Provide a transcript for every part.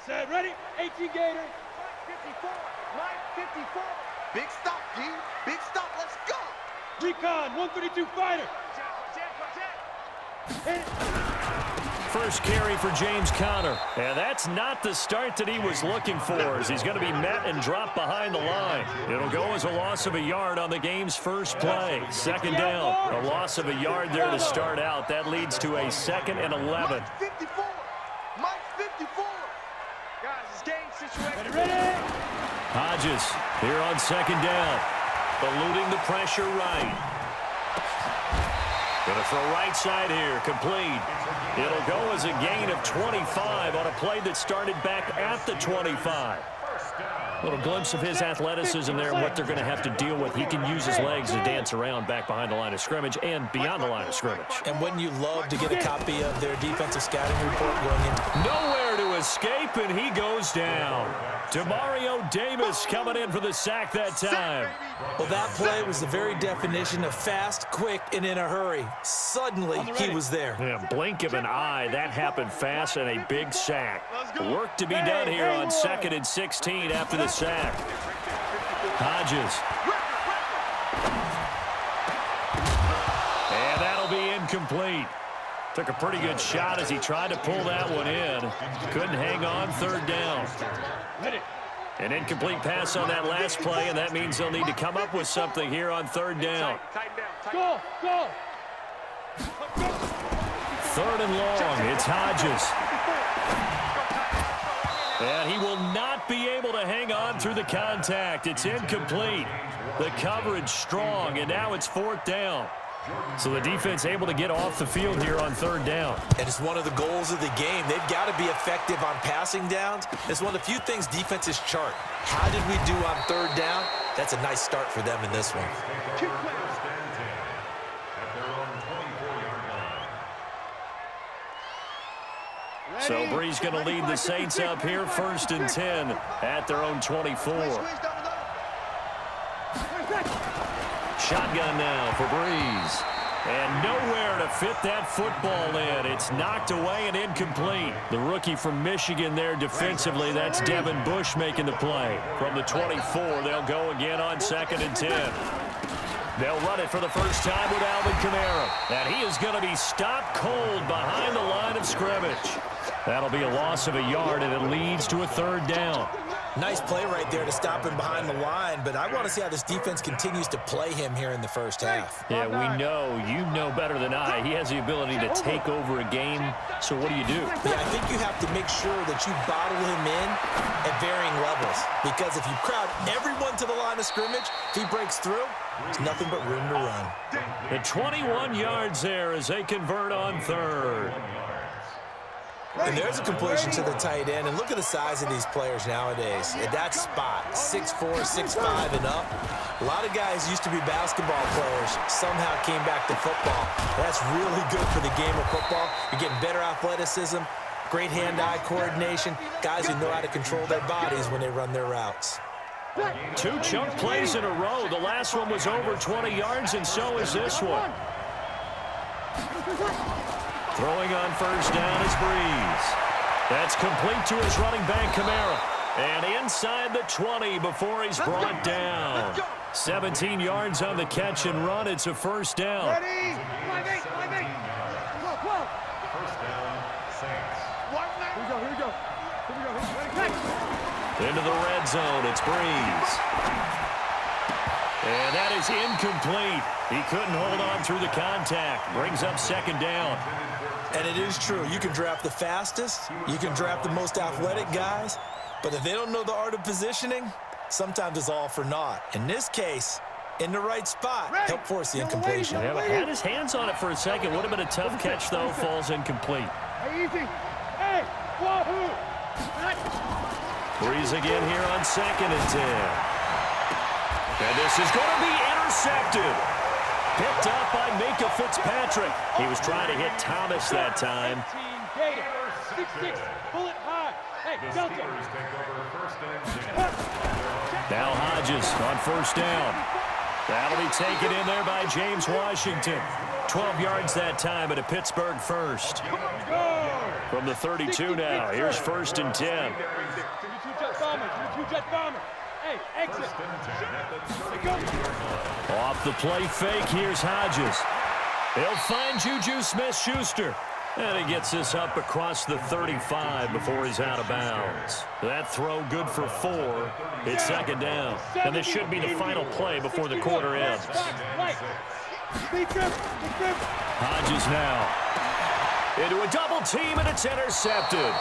Set, ready? 18 Gator. 54. Mike 54. Big stop, G. Big stop. Let's go. Recon, 132 fighter. First carry for James Conner. And that's not the start that he was looking for, as he's going to be met and dropped behind the line. It'll go as a loss of a yard on the game's first play. Second down. A loss of a yard there to start out. That leads to a 2nd and 11. Mike 54. Mike 54. Guys, it's game situation. Ready? Hodges here on 2nd down. Eluding the pressure right. Going to throw right side here, complete. It'll go as a gain of 25 on a play that started back at the 25. A little glimpse of his athleticism there and what they're going to have to deal with. He can use his legs to dance around back behind the line of scrimmage and beyond the line of scrimmage. And wouldn't you love to get a copy of their defensive scouting report going into? Nowhere to escape, and he goes down. Demario Davis coming in for the sack that time. Well, that play was the very definition of fast, quick, and in a hurry. Suddenly, he was there. Yeah, blink of an eye, that happened fast, and a big sack. Work to be done here on 2nd and 16 after the sack. Hodges. And that'll be incomplete. Took a pretty good shot as he tried to pull that one in. Couldn't hang on, 3rd down. An incomplete pass on that last play, and that means they'll need to come up with something here on 3rd down. Go, go. 3rd and long, it's Hodges. And he will not be able to hang on through the contact. It's incomplete. The coverage strong, and now it's 4th down. So the defense able to get off the field here on 3rd down. And it's one of the goals of the game. They've got to be effective on passing downs. It's one of the few things defenses chart. How did we do on 3rd down? That's a nice start for them in this one. So Bree's going to lead the Saints up here, 1st and 10 at their own 24. Shotgun now for Breeze. And nowhere to fit that football in. It's knocked away and incomplete. The rookie from Michigan there defensively, that's Devin Bush making the play. From the 24, they'll go again on 2nd and 10. They'll run it for the first time with Alvin Kamara. And he is going to be stopped cold behind the line of scrimmage. That'll be a loss of a yard, and it leads to a 3rd down. Nice play right there to stop him behind the line, but I want to see how this defense continues to play him here in the first half. Yeah, we know, you know better than I, he has the ability to take over a game, so what do? Yeah, I think you have to make sure that you bottle him in at varying levels, because if you crowd everyone to the line of scrimmage, if he breaks through, there's nothing but room to run. The 21 yards there as they convert on 3rd. And there's a completion to the tight end. And look at the size of these players nowadays. At that spot, 6'4", 6'5", and up. A lot of guys used to be basketball players, somehow came back to football. That's really good for the game of football. You're getting better athleticism, great hand-eye coordination, guys who know how to control their bodies when they run their routes. 2 chunk plays in a row. The last one was over 20 yards, and so is this one. Throwing on 1st down is Breeze. That's complete to his running back, Kamara. And inside the 20 before he's brought down. 17 yards on the catch and run. It's a 1st down. Ready? 5-8, 5-8. Whoa. 1st down, Saints. Here we go, here we go. Here we go, ready? Into the red zone, it's Breeze. And that is incomplete. He couldn't hold on through the contact. Brings up 2nd down. And it is true. You can draft the fastest. You can draft the most athletic guys. But if they don't know the art of positioning, sometimes it's all for naught. In this case, in the right spot, help force the incompletion. Yeah, had his hands on it for a second. Would have been a tough catch, though. Falls incomplete. Hey, easy. Hey, wahoo. Breeze again here on 2nd and 10. And this is going to be intercepted. Picked up by Minka Fitzpatrick. He was trying to hit Thomas that time. 6-6, bullet high. Hey, Delta. Now Hodges on 1st down. That'll be taken in there by James Washington. 12 yards that time at a Pittsburgh first. From the 32 now, here's 1st and 10. Hey, exit. Off the play fake, here's Hodges. He'll find Juju Smith-Schuster. And he gets this up across the 35 before he's out of bounds. That throw good for 4. It's 2nd down. And this should be the final play before the quarter ends. Hodges now into a double team, and it's intercepted.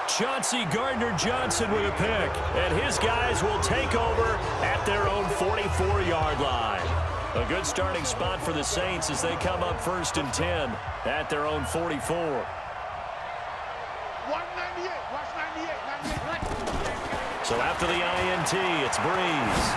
Chauncey Gardner-Johnson with a pick, and his guys will take over at their own 44-yard line. A good starting spot for the Saints as they come up 1st and 10 at their own 44. 198. Watch 98. So after the INT, it's Breeze.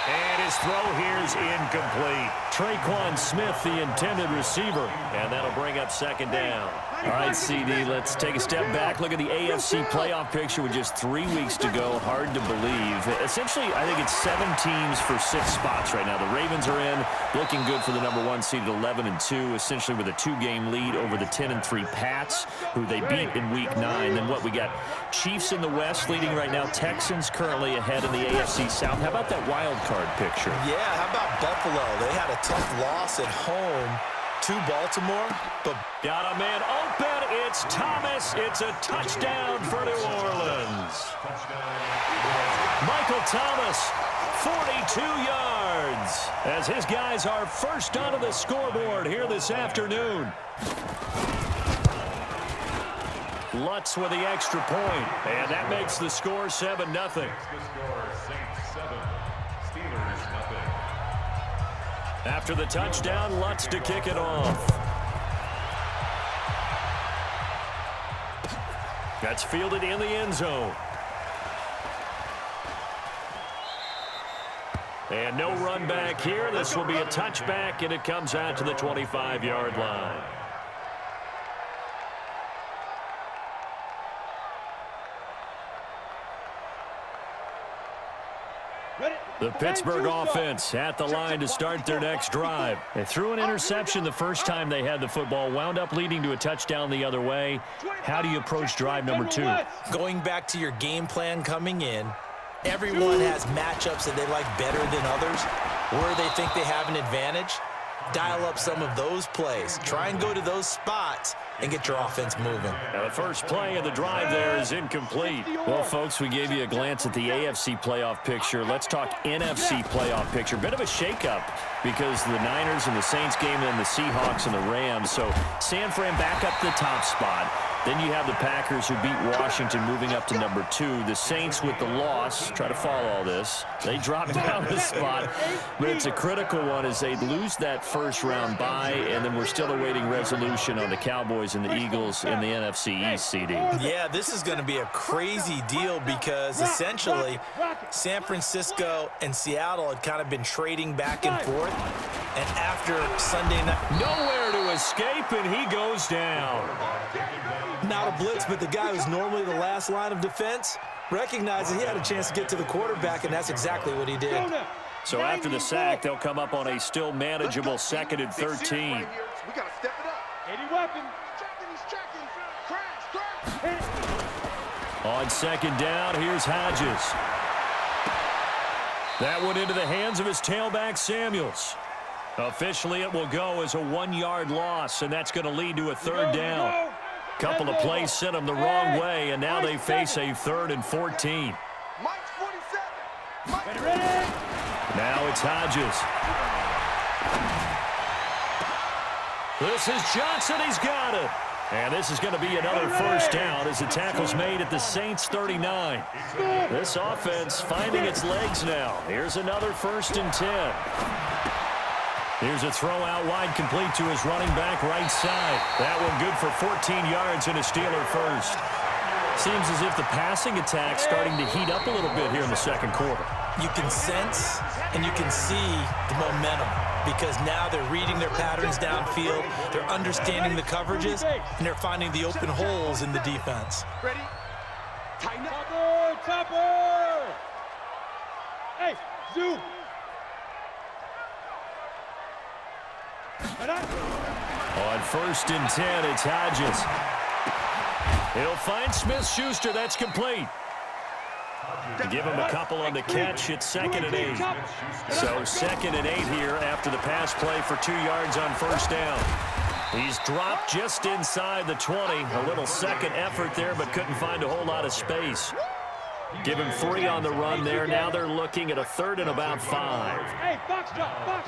And his throw here's incomplete. Traquan Smith, the intended receiver, and that'll bring up 2nd down. All right, CD, let's take a step back. Look at the AFC playoff picture with just 3 weeks to go. Hard to believe. Essentially, I think it's 7 teams for 6 spots right now. The Ravens are in, looking good for the number 1 seed at 11-2, essentially with a 2-game lead over the 10-3 Pats, who they beat in Week 9. Then what, we got Chiefs in the West leading right now. Texans currently ahead in the AFC South. How about that wild card picture? Yeah, how about Buffalo? They had a tough loss at home to Baltimore, but got a man open. It's Thomas. It's a touchdown for New Orleans. Michael Thomas, 42 yards, as his guys are first onto the scoreboard here this afternoon. Lutz with the extra point, and that makes the score 7-0. After the touchdown, Lutz to kick it off. That's fielded in the end zone. And no run back here. This will be a touchback, and it comes out to the 25-yard line. The Pittsburgh offense at the line to start their next drive. They threw an interception the first time they had the football, wound up leading to a touchdown the other way. How do you approach drive number 2? Going back to your game plan coming in, everyone has matchups that they like better than others, where they think they have an advantage. Dial up some of those plays. Try and go to those spots and get your offense moving. Now the first play of the drive there is incomplete. Well, folks, we gave you a glance at the AFC playoff picture. Let's talk NFC playoff picture. Bit of a shakeup because the Niners and the Saints game and the Seahawks and the Rams. So San Fran back up the top spot. Then you have the Packers who beat Washington moving up to number 2. The Saints with the loss, try to follow all this. They drop down the spot, but it's a critical one as they lose that first round bye, and then we're still awaiting resolution on the Cowboys and the Eagles in the NFC East, CD. Yeah, this is going to be a crazy deal because essentially San Francisco and Seattle had kind of been trading back and forth, and after Sunday night, nowhere to escape, and he goes down. Not a blitz, but the guy who's normally the last line of defense recognized that he had a chance to get to the quarterback, and that's exactly what he did. So after the sack, they'll come up on a still manageable 2nd and 13. We got to step it up. 80 weapon. He's checking. Crash. On 2nd down, here's Hodges. That one into the hands of his tailback, Samuels. Officially, it will go as a 1-yard loss, and that's going to lead to a 3rd down. Couple of plays sent them the wrong way, and now they face a 3rd and 14. Mike's 47. Ready? Now it's Hodges. This is Johnson. He's got it. And this is going to be another 1st down as the tackle's made at the Saints 39. This offense finding its legs now. Here's another 1st and 10. Here's a throw out wide, complete to his running back right side. That one good for 14 yards and a Steeler first. Seems as if the passing attack's starting to heat up a little bit here in the 2nd quarter. You can sense and you can see the momentum because now they're reading their patterns downfield, they're understanding the coverages, and they're finding the open holes in the defense. Ready? Tighten up. Topper! Hey, zoom! On 1st and 10, it's Hodges. He'll find Smith-Schuster. That's complete. Give him a couple on the catch. It's 2nd and 8. So 2nd and 8 here after the pass play for 2 yards on 1st down. He's dropped just inside the 20. A little second effort there, but couldn't find a whole lot of space. Give him 3 on the run there. Now they're looking at a 3rd and about 5. Hey, box drop.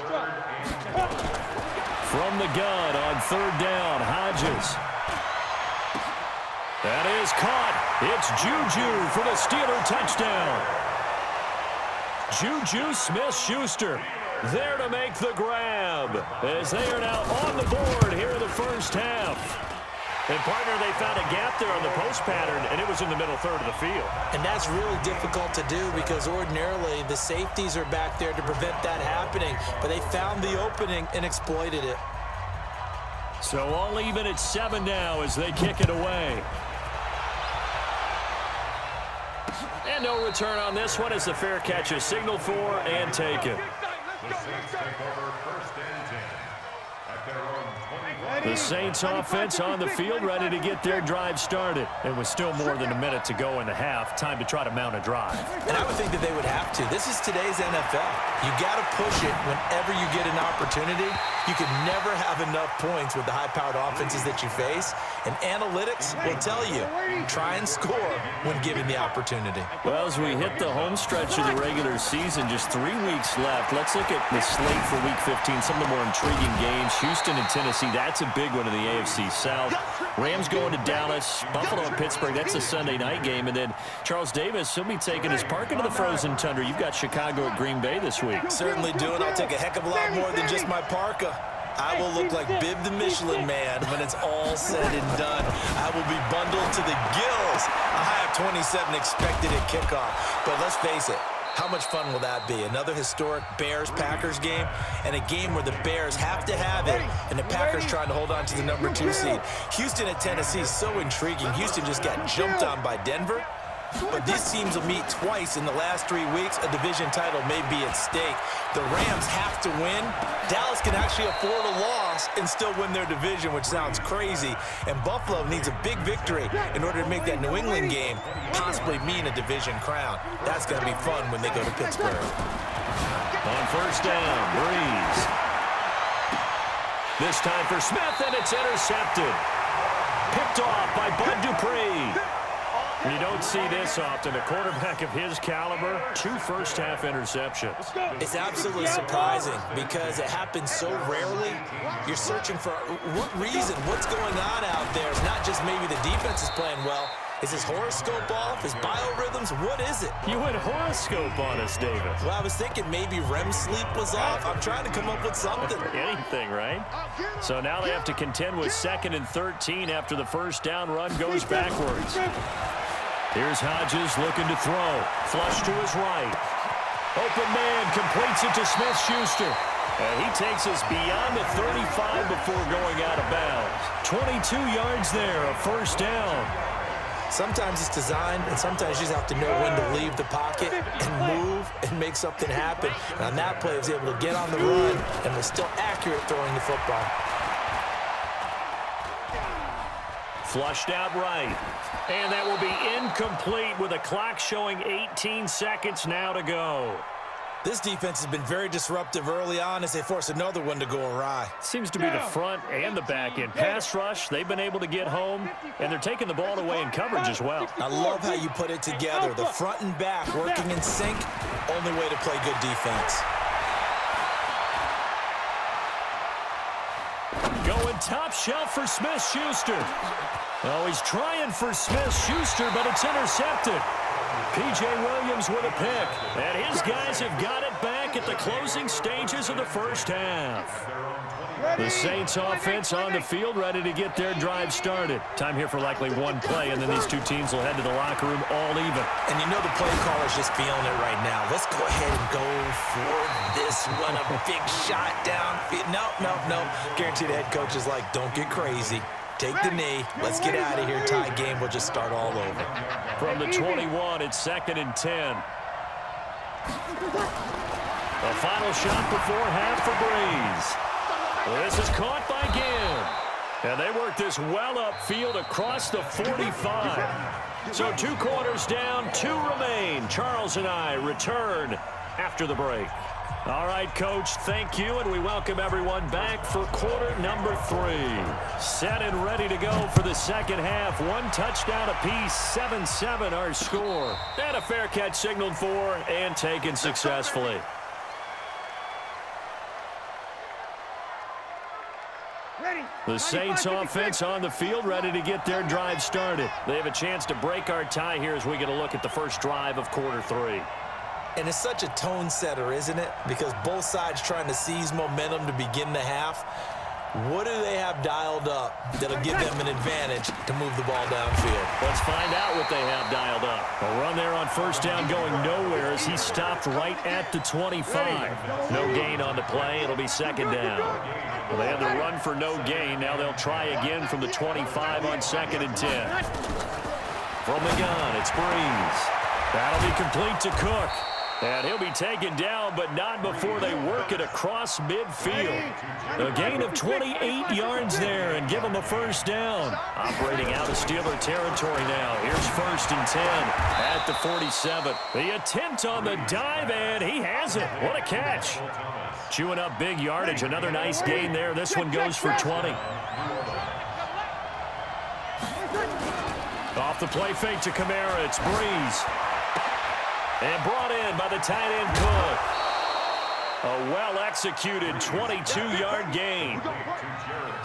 From the gun on 3rd down, Hodges. That is caught. It's Juju for the Steeler touchdown. Juju Smith-Schuster there to make the grab as they are now on the board here in the first half. And, partner, they found a gap there on the post pattern, and it was in the middle 3rd of the field. And that's really difficult to do because ordinarily the safeties are back there to prevent that happening. But they found the opening and exploited it. So all even at 7 now as they kick it away. And no return on this one as the fair catch is signaled for and taken. The Saints offense on the field ready to get their drive started. And with still more than a minute to go in the half, time to try to mount a drive. And I would think that they would have to. This is today's NFL. You got to push it whenever you get an opportunity. You can never have enough points with the high-powered offenses that you face. And analytics will tell you, try and score when given the opportunity. Well, as we hit the home stretch of the regular season, just 3 weeks left. Let's look at the slate for Week 15. Some of the more intriguing games. Houston and Tennessee, that's a big one in the AFC South. Rams going to Dallas. Buffalo and Pittsburgh, that's a Sunday night game. And then Charles Davis, he'll be taking his park into the frozen tundra. You've got Chicago at Green Bay this week. Certainly do, and I'll take a heck of a lot more than just my parka. I will look like Bib the Michelin Man when it's all said and done. I will be bundled to the gills. A high of 27 expected at kickoff. But let's face it, how much fun will that be? Another historic Bears-Packers game, and a game where the Bears have to have it, and the Packers trying to hold on to the number 2 seed. Houston at Tennessee is so intriguing. Houston just got jumped on by Denver. But these teams will meet twice in the last 3 weeks. A division title may be at stake. The Rams have to win. Dallas can actually afford a loss and still win their division, which sounds crazy. And Buffalo needs a big victory in order to make that New England game possibly mean a division crown. That's going to be fun when they go to Pittsburgh. On 1st down, Breeze. This time for Smith, and it's intercepted. Picked off by Bud Dupree. You don't see this often. A quarterback of his caliber, 2 first-half interceptions. It's absolutely surprising because it happens so rarely. You're searching for what reason, what's going on out there. It's not just maybe the defense is playing well. Is his horoscope off? His biorhythms? What is it? You went horoscope on us, David. Well, I was thinking maybe REM sleep was off. I'm trying to come up with something. Anything, right? So now they have to contend with 2nd and 13 after the first down run goes backwards. Here's Hodges looking to throw. Flush to his right. Open man completes it to Smith-Schuster. And he takes us beyond the 35 before going out of bounds. 22 yards there, a first down. Sometimes it's designed, and sometimes you just have to know when to leave the pocket and move and make something happen. And on that play, he was able to get on the run and was still accurate throwing the football. Flushed out right. And that will be incomplete with a clock showing 18 seconds now to go. This defense has been very disruptive early on as they force another one to go awry. Seems to be the front and the back end. Pass rush, they've been able to get home, and they're taking the ball away in coverage as well. I love how you put it together. The front and back working in sync, only way to play good defense. Going top shelf for Smith-Schuster. Oh, he's trying for Smith-Schuster, but it's intercepted. P.J. Williams with a pick. And his guys have got it back at the closing stages of the first half. The Saints offense on the field ready to get their drive started. Time here for likely one play, and then these two teams will head to the locker room all even. And you know the play caller's just feeling it right now. Let's go ahead and go for this one. A big shot down. No. Guaranteed the head coach is like, don't get crazy. Take the knee. Let's get out of here. Tie game. We'll just start all over. From the 21, it's 2nd and 10. A final shot before half for Breeze. This is caught by Ginn. And they work this well upfield across the 45. So 2 quarters down, 2 remain. Charles and I return after the break. All right, Coach, thank you, and we welcome everyone back for quarter number 3. Set and ready to go for the second half. 1 touchdown apiece, 7-7 our score. And a fair catch signaled for and taken successfully. The Saints offense on the field, ready to get their drive started. They have a chance to break our tie here as we get a look at the first drive of quarter 3. And it's such a tone setter, isn't it? Because both sides trying to seize momentum to begin the half. What do they have dialed up that'll give them an advantage to move the ball downfield? Let's find out what they have dialed up. A run there on first down going nowhere as he stopped right at the 25. No gain on the play. It'll be second down. Well, they had the run for no gain. Now they'll try again from the 25 on 2nd and 10. From the gun, it's Breeze. That'll be complete to Cook. And he'll be taken down, but not before they work it across midfield. A gain of 28 yards there and give them a first down. Operating out of Steeler territory now. Here's 1st and 10 at the 47. The attempt on the dive, and he has it. What a catch. Chewing up big yardage. Another nice gain there. This one goes for 20. Off the play fake to Kamara. It's Breeze. And brought in by the tight end Cook. A well-executed 22-yard gain.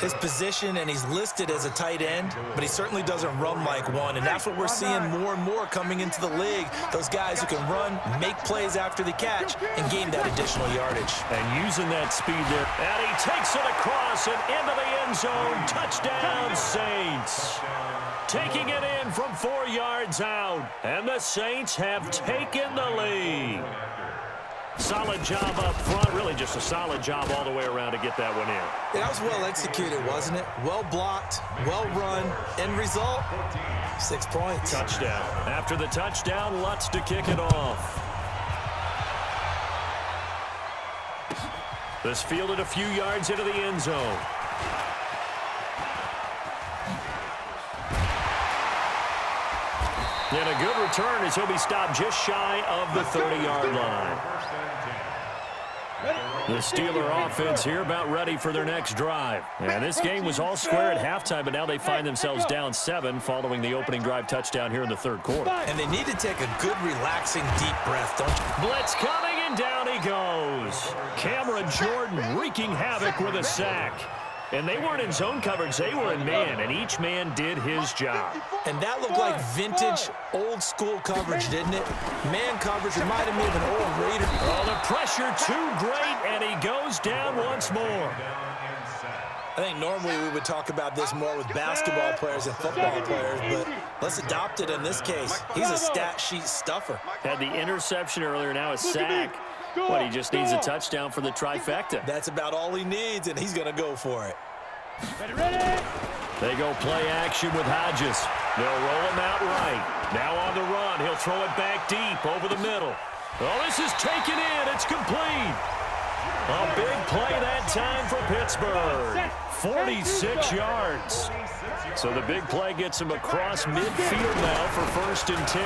His position, and he's listed as a tight end, but he certainly doesn't run like one, and that's what we're seeing more and more coming into the league. Those guys who can run, make plays after the catch, and gain that additional yardage. And using that speed there. And he takes it across and into the end zone. Touchdown, Saints. Taking it in from 4 yards out. And the Saints have taken the lead. Solid job up front. Really just a solid job all the way around to get that one in. Yeah, that was well executed, wasn't it? Well blocked, well run. End result, 6 points. Touchdown. After the touchdown, Lutz to kick it off. This fielded a few yards into the end zone. And a good return as he'll be stopped just shy of the 30-yard line. The Steeler offense here about ready for their next drive. And this game was all square at halftime, but now they find themselves down 7 following the opening drive touchdown here in the third quarter. And they need to take a good, relaxing, deep breath, don't you? Blitz coming, and down he goes. Cameron Jordan wreaking havoc with a sack. And they weren't in zone coverage, they were in man, and each man did his job. And that looked like vintage, old-school coverage, didn't it? Man coverage reminded me of an old Raider. Oh, the pressure too great, and he goes down once more. I think normally we would talk about this more with basketball players and football players, but let's adopt it in this case. He's a stat sheet stuffer. Had the interception earlier, now a sack. But he just needs a touchdown for the trifecta. That's about all he needs, and he's going to go for it. Ready. They go play action with Hodges. They'll roll him out right. Now on the run, he'll throw it back deep over the middle. Oh, this is taken in. It's complete. A big play that time for Pittsburgh. 46 yards. So the big play gets him across midfield now for 1st and 10.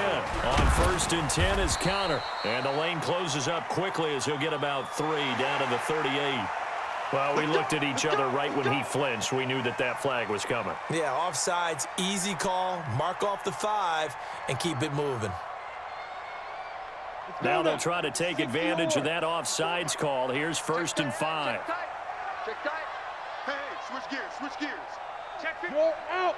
On 1st and 10 is Connor. And the lane closes up quickly as he'll get about 3 down to the 38. Well, we looked at each other right when he flinched. We knew that that flag was coming. Yeah, offsides, easy call, mark off the 5, and keep it moving. Now they'll try to take advantage of that offsides call. Here's 1st and 5. Check tight. Hey, switch gears, switch gears. Check it. Go out.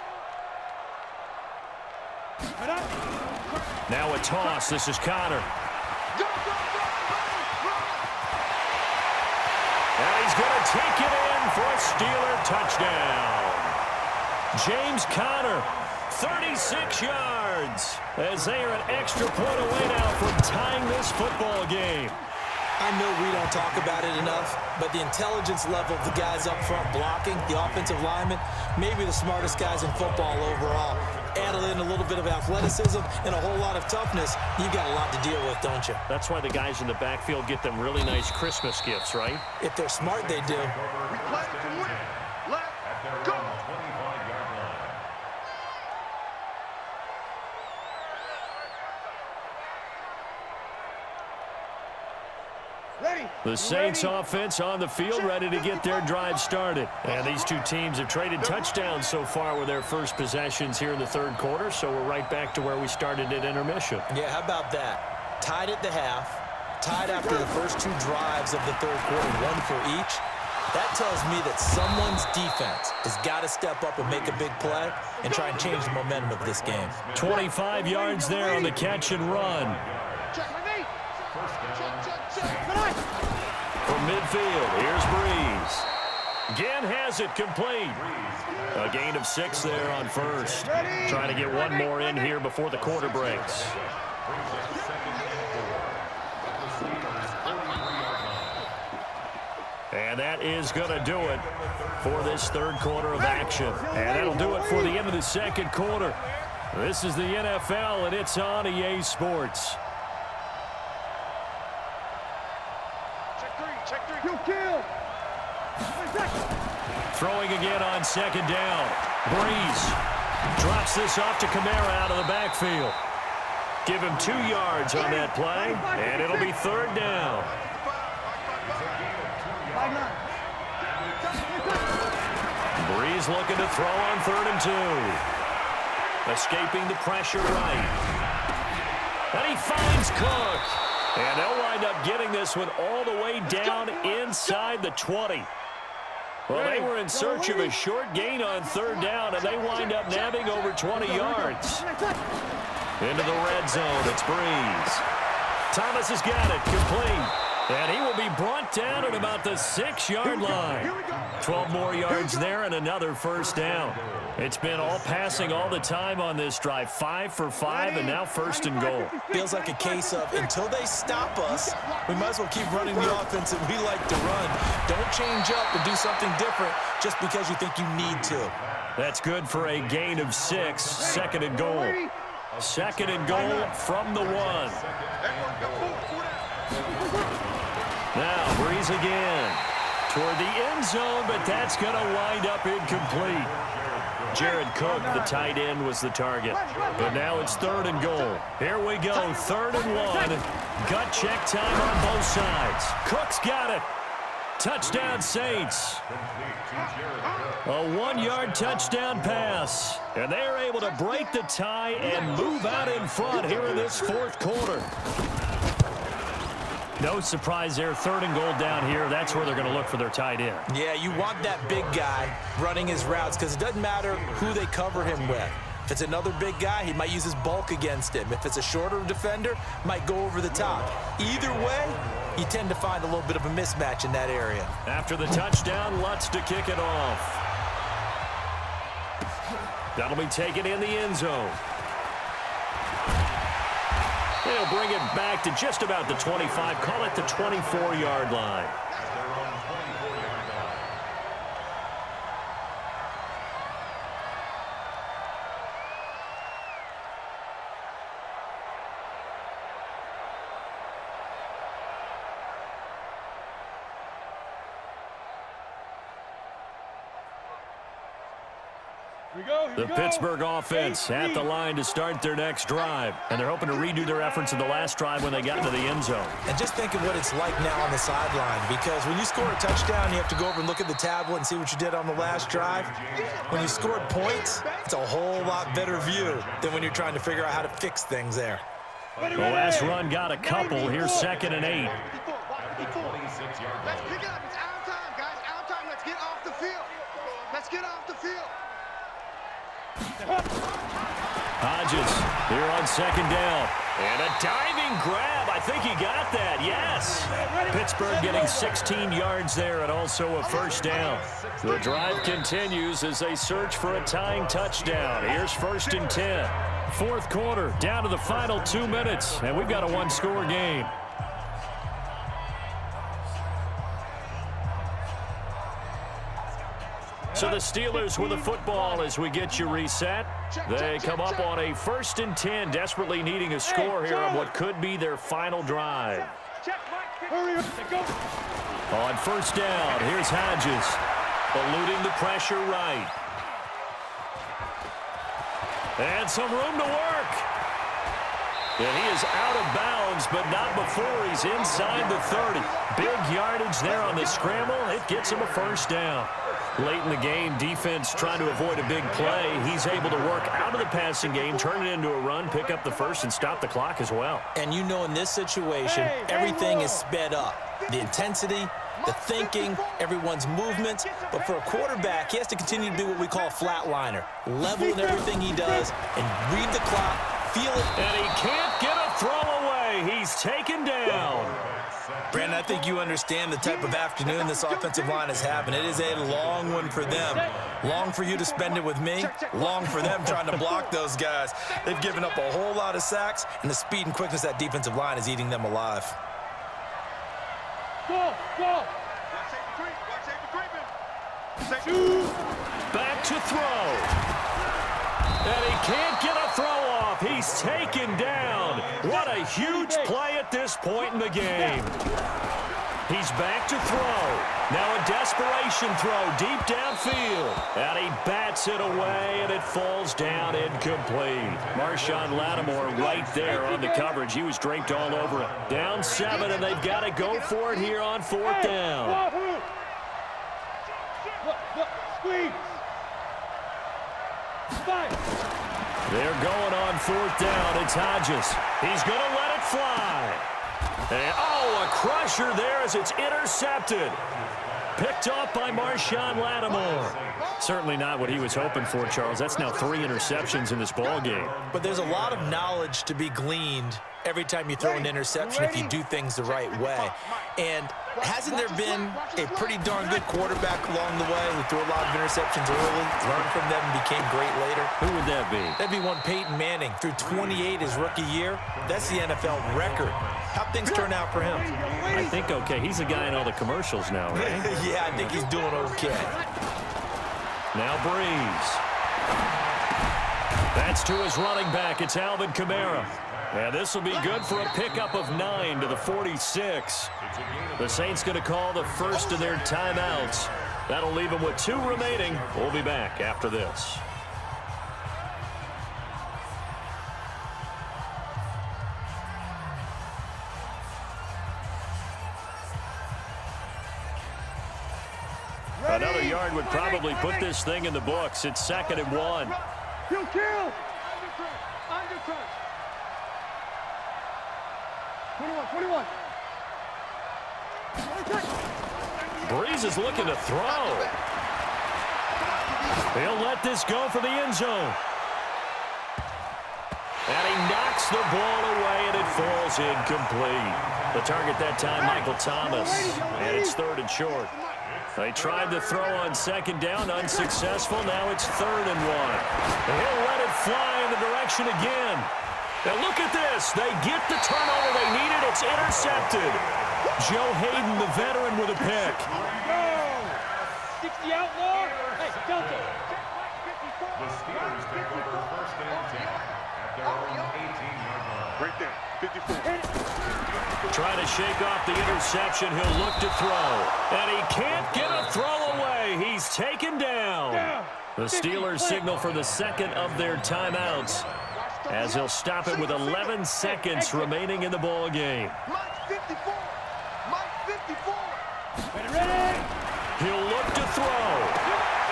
Head up. Now a toss. This is Connor. Go, go, go, And he's going to take it in for a Steeler touchdown. James Conner, 36 yards, as they are an extra point away now from tying this football game. I know we don't talk about it enough, but the intelligence level of the guys up front blocking, the offensive linemen, maybe the smartest guys in football overall. Add in a little bit of athleticism and a whole lot of toughness, you've got a lot to deal with, don't you? That's why the guys in the backfield get them really nice Christmas gifts, right? If they're smart, they do. We play to win. Let's go. The Saints offense on the field, ready to get their drive started. And these two teams have traded touchdowns so far with their first possessions here in the third quarter, so we're right back to where we started at intermission. Yeah, how about that? Tied at the half, tied after the first two drives of the third quarter, one for each. That tells me that someone's defense has got to step up and make a big play and try and change the momentum of this game. 25 yards there on the catch and run. From midfield, here's Breeze. Again has it complete. A gain of 6 there on first. Trying to get one more in here before the quarter breaks. And that is going to do it for this third quarter of action. And that'll do it for the end of the second quarter. This is the NFL, and it's on EA Sports. Throwing again on second down. Breeze drops this off to Kamara out of the backfield. Give him 2 yards on that play, and it'll be third down. Breeze looking to throw on 3rd and 2. Escaping the pressure right. And he finds Cook. And they'll wind up getting this one all the way down inside the 20. Well, they were in search of a short gain on 3rd down, and they wind up nabbing over 20 yards. Into the red zone, it's Breeze. Thomas has got it, complete. And he will be brought down at about the 6-yard line. 12 more yards there and another first down. It's been all passing all the time on this drive. 5 for 5 and now 1st and goal. Feels like a case of until they stop us, we might as well keep running the offense that we like to run. Don't change up and do something different just because you think you need to. That's good for a gain of 6. 2nd and goal. 2nd and goal from the 1. Now Breeze again toward the end zone, but that's going to wind up incomplete. Jared Cook, the tight end, was the target. But now it's 3rd and goal. Here we go, 3rd and 1. Gut check time on both sides. Cook's got it. Touchdown Saints. A 1-yard touchdown pass. And they're able to break the tie and move out in front here in this 4th quarter. No surprise there, 3rd and goal down here. That's where they're going to look for their tight end. Yeah, you want that big guy running his routes because it doesn't matter who they cover him with. If it's another big guy, he might use his bulk against him. If it's a shorter defender, might go over the top. Either way, you tend to find a little bit of a mismatch in that area. After the touchdown, Lutz to kick it off. That'll be taken in the end zone. They'll bring it back to just about the 25, call it the 24-yard line. The Pittsburgh offense at the line to start their next drive. And they're hoping to redo their efforts in the last drive when they got into the end zone. And just think of what it's like now on the sideline, because when you score a touchdown, you have to go over and look at the tablet and see what you did on the last drive. When you scored points, it's a whole lot better view than when you're trying to figure out how to fix things there. The last run got a couple. Here's 2nd and 8. Let's pick it up. It's our time, guys. Our time. Let's get off the field. Let's get off the field. Hodges here on 2nd down. And a diving grab. I think he got that. Yes. Pittsburgh getting 16 yards there and also a first down. The drive continues as they search for a tying touchdown. Here's 1st and 10. 4th quarter, down to the final 2 minutes, and we've got a 1-score game. So the Steelers with the football as we get you reset. They come up on a 1st and 10, desperately needing a score here on what could be their final drive. Hurry up. Go. On 1st down, here's Hodges, eluding the pressure right. And some room to work. And he is out of bounds, but not before he's inside the 30. Big yardage there on the scramble. It gets him a 1st down. Late in the game, defense trying to avoid a big play. He's able to work out of the passing game, turn it into a run, pick up the 1st, and stop the clock as well. And you know in this situation, everything is sped up. The intensity, the thinking, everyone's movements. But for a quarterback, he has to continue to be what we call a flatliner. Level in everything he does and read the clock, feel it. And he can't get a throw away. He's taken down. Brandon, I think you understand the type of afternoon this offensive line is having. It is a long one for them. Long for you to spend it with me. Long for them trying to block those guys. They've given up a whole lot of sacks, and the speed and quickness of that defensive line is eating them alive. Go. Back to throw. And he can't get a throw off. He's taken down. What a huge play at this point in the game. He's back to throw. Now a desperation throw deep downfield. And he bats it away, and it falls down incomplete. Marshawn Lattimore right there on the coverage. He was draped all over it. Down 7, and they've got to go for it here on 4th down. Squeeze. They're going on 4th down. It's Hodges. He's going to let it fly. And, a crusher there as it's intercepted. Picked off by Marshawn Lattimore. Certainly not what he was hoping for, Charles. That's now 3 interceptions in this ball game. But there's a lot of knowledge to be gleaned every time you throw an interception if you do things the right way. And hasn't there been a pretty darn good quarterback along the way who threw a lot of interceptions early, learned from them, and became great later? Who would that be? That'd be one Peyton Manning. Threw 28 his rookie year. That's the NFL record. How'd things turn out for him? I think okay. He's the guy in all the commercials now, right? Yeah, I think he's doing okay. Now Breeze. That's to his running back. It's Alvin Kamara. And this will be good for a pickup of 9 to the 46. The Saints going to call the first of their timeouts. That'll leave them with 2 remaining. We'll be back after this. Another yard would probably put this thing in the books. It's 2nd and 1. Kill. 21. Breeze is looking to throw. He'll let this go for the end zone. And he knocks the ball away, and it falls incomplete. The target that time, Michael Thomas. And it's 3rd and short. They tried to throw on 2nd down, unsuccessful. Now it's 3rd and 1. And he'll let it fly in the direction again. Now look at this. They get the turnover they needed. It's intercepted. Joe Hayden, the veteran, with a pick. 60 outlaw. Hey, Delta. The Steelers take over 1st and 10 at their own 18-yard line. Right there, 54. Trying to shake off the interception. He'll look to throw. And he can't get a throw away. He's taken down. The Steelers signal for the 2nd of their timeouts, as he'll stop it with 11 seconds remaining in the ball game. Mike 54. Ready. He'll look to throw.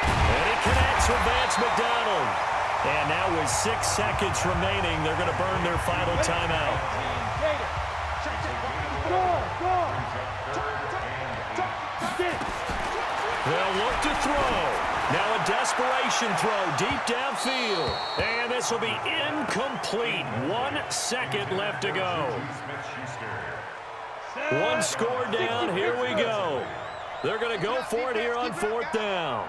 And he connects with Vance McDonald. And now with 6 seconds remaining, they're going to burn their final timeout. They'll look to throw. Now a desperation throw deep downfield. And this will be incomplete. 1 second left to go. 1 score down. Here we go. They're going to go for it here on 4th down.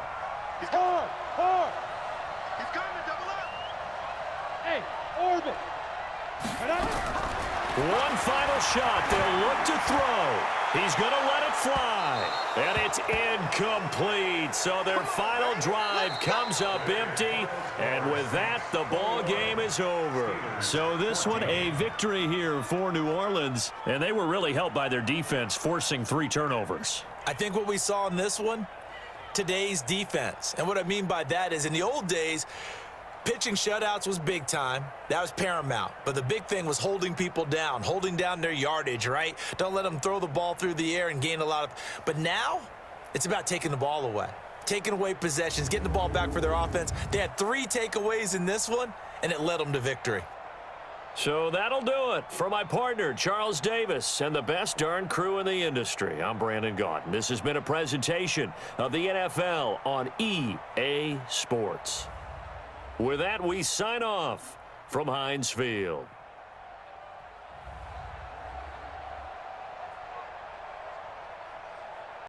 Hard. He's coming to double up. Hey, orbit. 1 final shot. They'll look to throw. He's going to let it fly. And it's incomplete. So their final drive comes up empty. And with that, the ball game is over. So this one, a victory here for New Orleans. And they were really helped by their defense, forcing 3 turnovers. I think what we saw in this one, today's defense. And what I mean by that is in the old days, pitching shutouts was big time. That was paramount. But the big thing was holding people down, holding down their yardage, right? Don't let them throw the ball through the air and gain a lot of... But now, it's about taking the ball away. Taking away possessions, getting the ball back for their offense. They had 3 takeaways in this one, and it led them to victory. So that'll do it. For my partner, Charles Davis, and the best darn crew in the industry, I'm Brandon Gaudin. This has been a presentation of the NFL on EA Sports. With that, we sign off from Heinz Field.